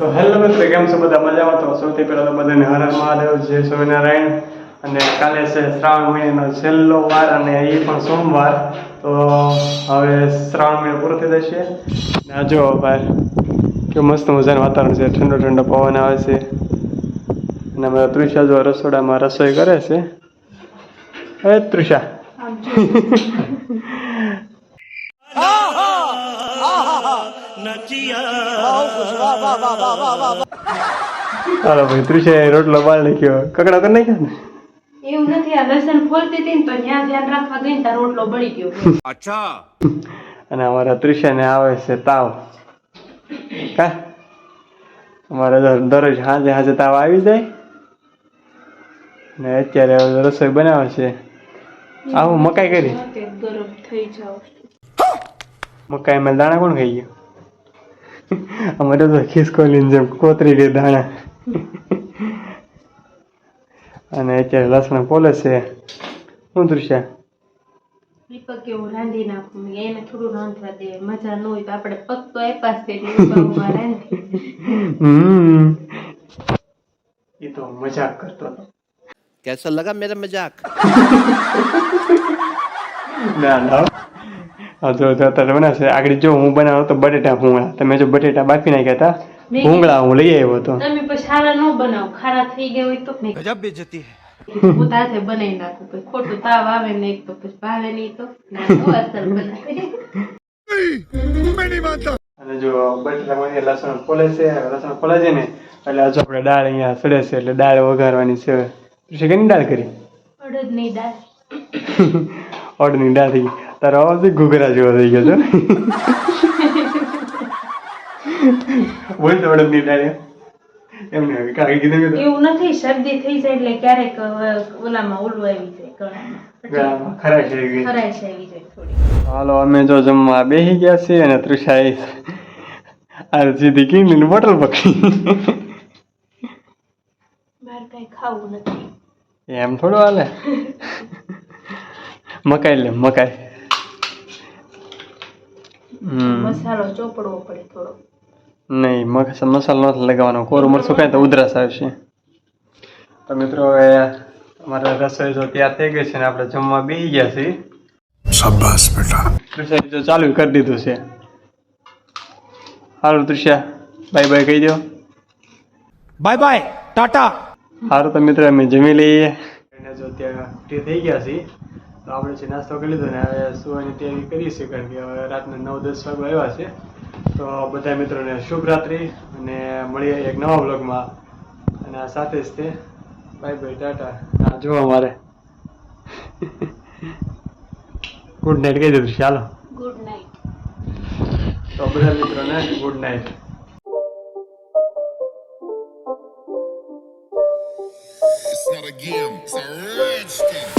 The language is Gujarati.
તો હેલો મિત્રો, કેમ છો બધા? મજામાં? તો સૌથી પહેલા તો બધાને હર હર મહાદેવ, જય સ્વામિનારાયણ. અને કાલે છે શ્રાવણ મહિનાનો છેલ્લો વાર અને એ પણ સોમવાર. તો હવે શ્રાવણ મહિનો પૂરો થઈ જશે ને આ જો ભાઈ કેવું મસ્ત મજાનું વાતાવરણ છે, ઠંડો ઠંડો પવન આવે છે. અને અમારા તૃષા જો રસોડામાં રસોઈ કરે છે. હવે તૃષા હાલો ભાઈ, તૃષા રોટલો બાળ નાખ્યો, કકડો કરી નાખ્યો ને. એવું નથી, આ લસણ ફોલતી હતી ને તો ત્યાં ધ્યાન રાખવા ગઈ ને તાર રોટલો બળી ગયો. અચ્છા. અને અમારા તૃષાને આવે છે તાવ. કા અમારે દરરોજ સાંજે સાંજે તાવ આવી જાય ને અત્યારે રસોઈ બનાવે છે. આવું મકાઈ કરી ગરમ થઈ જાવ. મકાઈમાં દાણા કોણ ખાઈ ગયો? અમારે તો ખિસકોલીની જેમ કોતરી ગઈ દાણા. અને અત્યારે લસણ પોલે છે. શું તૃષા? દીપક કેવું રાંધી નાખું, એને થોડું રાંધવા દે, મજા ન હોય તો આપણે પગ તો આપાસ કરી રાંધી. એ તો મજાક કરતો હતો. कैसा लगा मेरा मजाक? ના ના, જો અત્યારે બનાવશે. આગળ જો હું બનાવો તો બટેટા ભૂંગળા. તમે જો બટેટા બાફી નાખ્યા હતા, ભૂંગળા હું લઈ આવ્યો હતો. તમે પછી ખારા ન બનાવો, ખારા થઈ ગયા હોય તો गजब बेइज्जती है. હું તાથે બનાવી નાખું, પછી ખોટું તાવ આવે ને એક તો પછી ભાવે નહીં તો ના નો અસર બનાવે. અને જો બટેટામાં લસણ ફોલે છે, લસણ ફોલે છે ને એટલે હજુ આપણે દાળ અહીંયા સડે છે એટલે દાળ વઘારવાની છે. તૃષા કેની દાળ કરી? અડદની દાળ. અડદની દાળ થઈ ગઈ. તારો અવાજ ઘૂઘરા જેવો થઈ ગયો છે. બોલ તો અડદની દાળ એમને કાકી કીધું એવું નથી, શરદી થઈ જાય એટલે ક્યારેક ઓલામાં ઓલું આવી જાય, ગળામાં ખરાશ આવી ગઈ. ખરાશ આવી જાય થોડી. હાલો, અમે જો જમવા બેસી ગયા છીએ અને તૃષા આ સીધી કીની બોટલ પકડી. બહાર કઈ ખાવું નથી. એમ થોડું હાલે. મકાઈ લે મકાઈ. મસાલો ચોપડવો પડે થોડો. નહીં, મસાલો નથી લગાવવાનો. કોરું મરચું ખાય તો ઉધરસ આવશે. તો મિત્રો, હવે અમારે રસોઈ જો તૈયાર થઈ ગઈ છે ને આપણે જમવા બેસી ગયા છીએ. शाबाश बेटा. તૃષા જો ચાલુ કરી દીધું છે. સારું તૃષા, બાય બાય કહી દો. Bye bye tata. સારું તો મિત્રો, અમે જમી લઈએ. જો ત્યાં ફ્રી થઈ ગયા છીએ તો આપણે છે નાસ્તો કરી લીધો ને હવે સુવાની તૈયારી કરીએ છીએ, કારણ કે હવે રાતના 9-10 વાગે આવ્યા છે. તો બધા મિત્રોને શુભ રાત્રિ અને મળીએ એક નવા વ્લોગમાં. અને આ સાથે જ તે બાય બાય ટાટા. હા જો અમારે ગુડ નાઇટ કહી દીધું. ચાલો, ગુડ નાઇટ. તો બધા મિત્રોને good night. It's not a game, it's a rich thing.